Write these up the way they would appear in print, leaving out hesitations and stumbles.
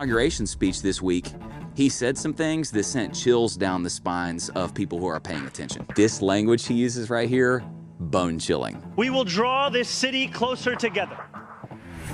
Inauguration speech this week, he said some things that sent chills down the spines of people who are paying attention. This language he uses right here, bone-chilling. We will draw this city closer together.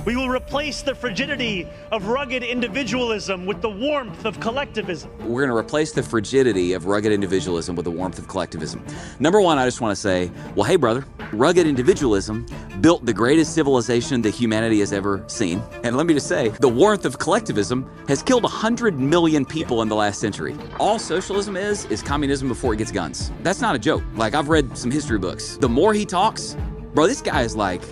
We will replace the frigidity of rugged individualism with the warmth of collectivism. We're going to replace the frigidity of rugged individualism with the warmth of collectivism. Number one, I just want to say, well, hey, brother, rugged individualism built the greatest civilization that humanity has ever seen. And let me just say, the warmth of collectivism has killed 100 million people in the last century. All socialism is communism before it gets guns. That's not a joke. Like, I've read some history books. The more he talks, bro, this guy is like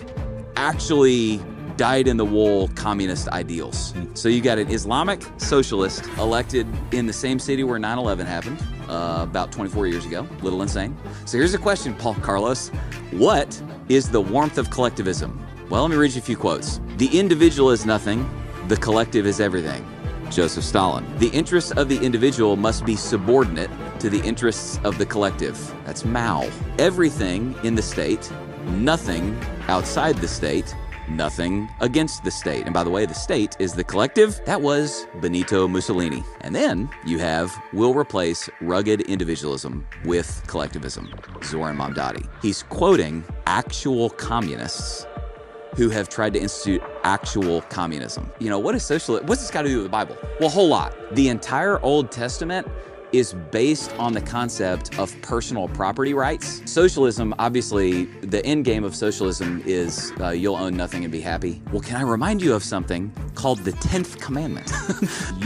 actually dyed-in-the-wool communist ideals. So you got an Islamic socialist elected in the same city where 9/11 happened about 24 years ago. A little insane. So here's a question, Paul Carlos. What is the warmth of collectivism? Well, let me read you a few quotes. The individual is nothing. The collective is everything. Joseph Stalin. The interests of the individual must be subordinate to the interests of the collective. That's Mao. Everything in the state, nothing outside the state, nothing against the state. And by the way, the state is the collective. That was Benito Mussolini. And then you have, we'll replace rugged individualism with collectivism. Zohran Mamdani. He's quoting actual communists who have tried to institute actual communism. You know, what is socialism? What's this got to do with the Bible? Well, a whole lot. The entire Old Testament is based on the concept of personal property rights. Socialism, obviously, the end game of socialism is you'll own nothing and be happy. Well, can I remind you of something called the 10th commandment?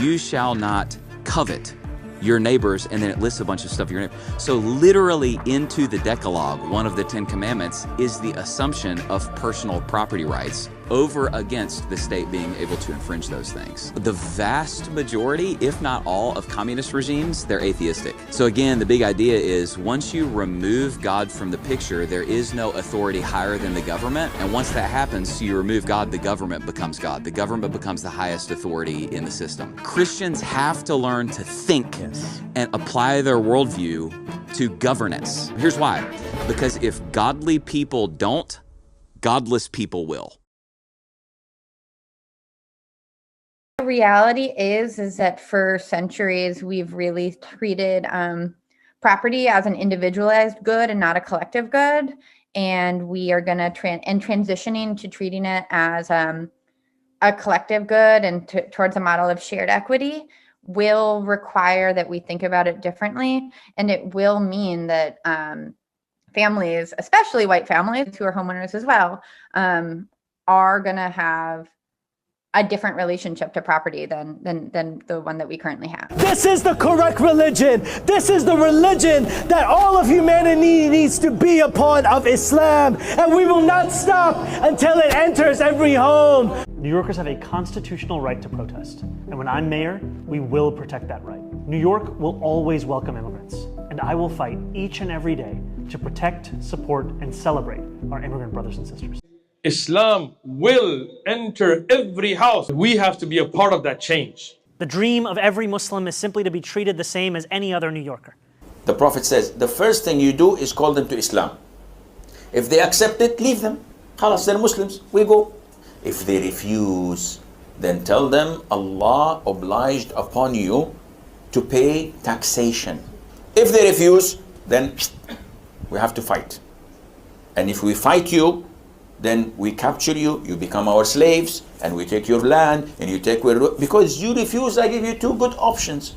You shall not covet your neighbors, and then it lists a bunch of stuff your neighbor. So literally into the Decalogue, one of the 10 commandments is the assumption of personal property rights over against the state being able to infringe those things. The vast majority, if not all, of communist regimes, they're atheistic. So again, the big idea is once you remove God from the picture, there is no authority higher than the government. And once that happens, you remove God, the government becomes God. The government becomes the highest authority in the system. Christians have to learn to think and apply their worldview to governance. Here's why. Because if godly people don't, godless people will. The reality is that for centuries, we've really treated property as an individualized good and not a collective good. And we are going to transitioning to treating it as a collective good and towards a model of shared equity will require that we think about it differently. And it will mean that families, especially white families who are homeowners as well, are going to have a different relationship to property than the one that we currently have. This is the correct religion. This is the religion that all of humanity needs to be a part of, Islam. And we will not stop until it enters every home. New Yorkers have a constitutional right to protest. And when I'm mayor, we will protect that right. New York will always welcome immigrants. And I will fight each and every day to protect, support, and celebrate our immigrant brothers and sisters. Islam will enter every house. We have to be a part of that change. The dream of every Muslim is simply to be treated the same as any other New Yorker. The Prophet says, the first thing you do is call them to Islam. If they accept it, leave them. Khalas, they're Muslims, we go. If they refuse, then tell them Allah obliged upon you to pay taxation. If they refuse, then we have to fight. And if we fight you, then we capture you, you become our slaves, and we take your land, and you take where, because you refuse, I give you two good options.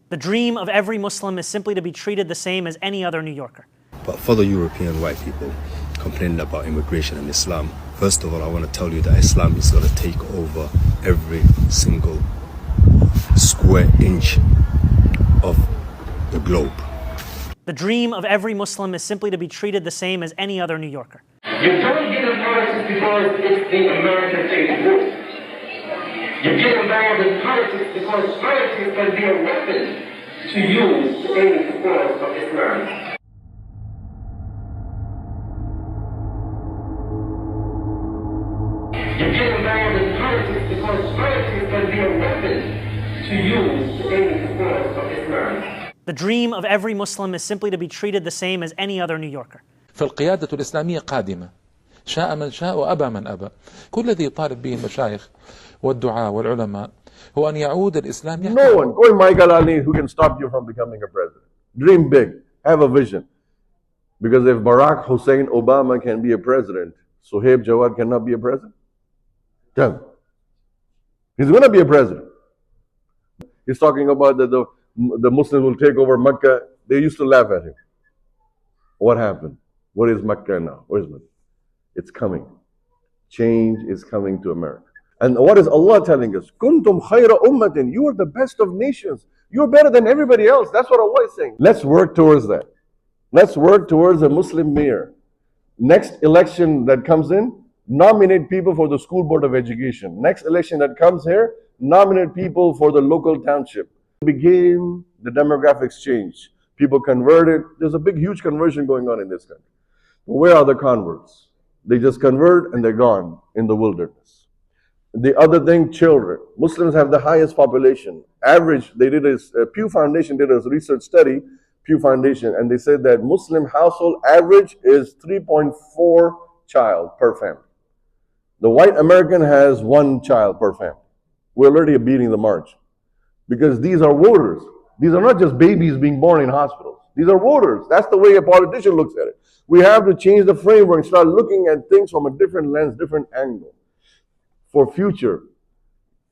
The dream of every Muslim is simply to be treated the same as any other New Yorker. But for the European white people complaining about immigration and Islam, first of all, I want to tell you that Islam is going to take over every single square inch of the globe. The dream of every Muslim is simply to be treated the same as any other New Yorker. You don't get in politics because it's the American takeover. You get involved in politics because politics can be a weapon to use to aid the cause of Islam. You get involved in politics because politics can be a weapon to use to aid the cause of Islam. The dream of every Muslim is simply to be treated the same as any other New Yorker. فالقيادة الإسلامية قادمة شاء من شاء وأبى من أبى. كل الذي يطالب به المشايخ والدعاء والعلماء هو أن يعود الإسلام يحكم. No one, going Michael Ali, who can stop you from becoming a president. Dream big, have a vision. Because if Barack Hussein Obama can be a president, Suhaib Jawad cannot be a president? Tell me. He's going to be a president. He's talking about that the Muslims will take over Mecca. They used to laugh at him. What happened? What is Mecca now? Where is Mecca? It's coming. Change is coming to America. And what is Allah telling us? Kuntum khayra ummatin. You are the best of nations. You're better than everybody else. That's what Allah is saying. Let's work towards that. Let's work towards a Muslim mayor. Next election that comes in, nominate people for the school board of education. Next election that comes here, nominate people for the local township. Became the demographics change. People converted. There's a big, huge conversion going on in this country. But where are the converts? They just convert and they're gone in the wilderness. The other thing, children. Muslims have the highest population. Average, they did Pew Foundation did a research study, Pew Foundation, and they said that Muslim household average is 3.4 child per family. The white American has 1 child per family. We're already beating the march. Because these are voters. These are not just babies being born in hospitals. These are voters. That's the way a politician looks at it. We have to change the framework and start looking at things from a different lens, different angle. For future.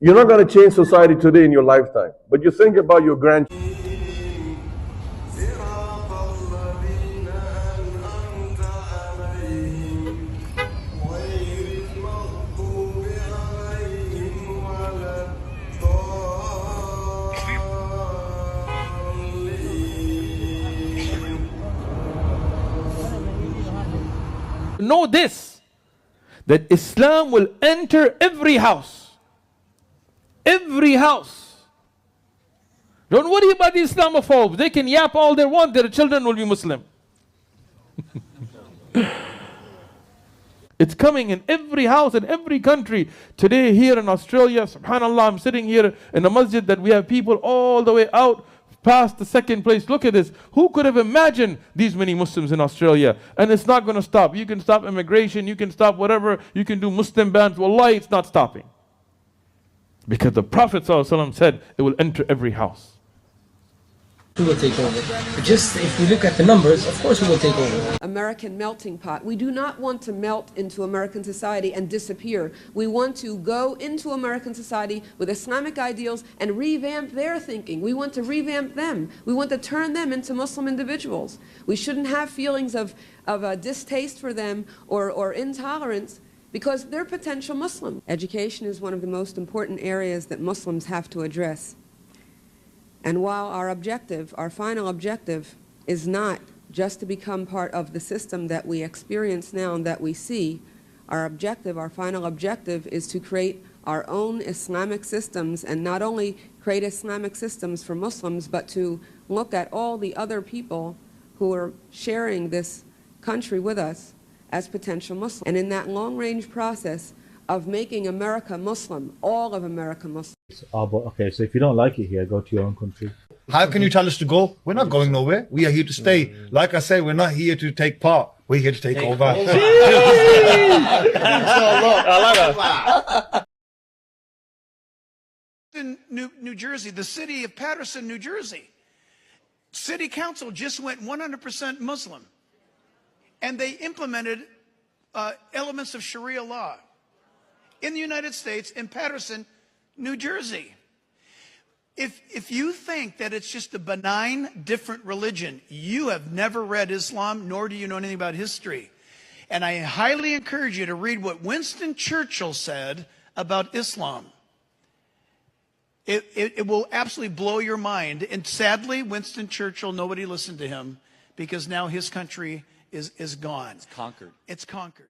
You're not going to change society today in your lifetime. But you think about your grandchildren. Know this, that Islam will enter every house. Every house. Don't worry about the Islamophobes. They can yap all they want. Their children will be Muslim. It's coming in every house in every country. Today here in Australia, subhanAllah, I'm sitting here in a masjid that we have people all the way out past the second place. Look at this. Who could have imagined these many Muslims in Australia? And it's not going to stop. You can stop immigration, you can stop whatever, you can do Muslim bans. Wallahi, it's not stopping. Because the Prophet ﷺ said it will enter every house. Who will take over? Just if we look at the numbers, of course we will take over. American melting pot. We do not want to melt into American society and disappear. We want to go into American society with Islamic ideals and revamp their thinking. We want to revamp them. We want to turn them into Muslim individuals. We shouldn't have feelings of a distaste for them or intolerance because they're potential Muslims. Education is one of the most important areas that Muslims have to address. And while our objective, our final objective, is not just to become part of the system that we experience now and that we see, our objective, our final objective, is to create our own Islamic systems, and not only create Islamic systems for Muslims, but to look at all the other people who are sharing this country with us as potential Muslims. And in that long-range process of making America Muslim, all of America Muslim. Oh, but okay, so if you don't like it here, go to your own country. How can you tell us to go? We're not going nowhere. We are here to stay. Like I said, we're not here to take part. We're here to take over. In New Jersey, the city of Paterson, New Jersey, city council just went 100% Muslim. And they implemented elements of Sharia law in the United States, in Paterson, New Jersey. If you think that it's just a benign, different religion, you have never read Islam, nor do you know anything about history. And I highly encourage you to read what Winston Churchill said about Islam. It will absolutely blow your mind. And sadly, Winston Churchill, nobody listened to him because now his country is gone. It's conquered. It's conquered.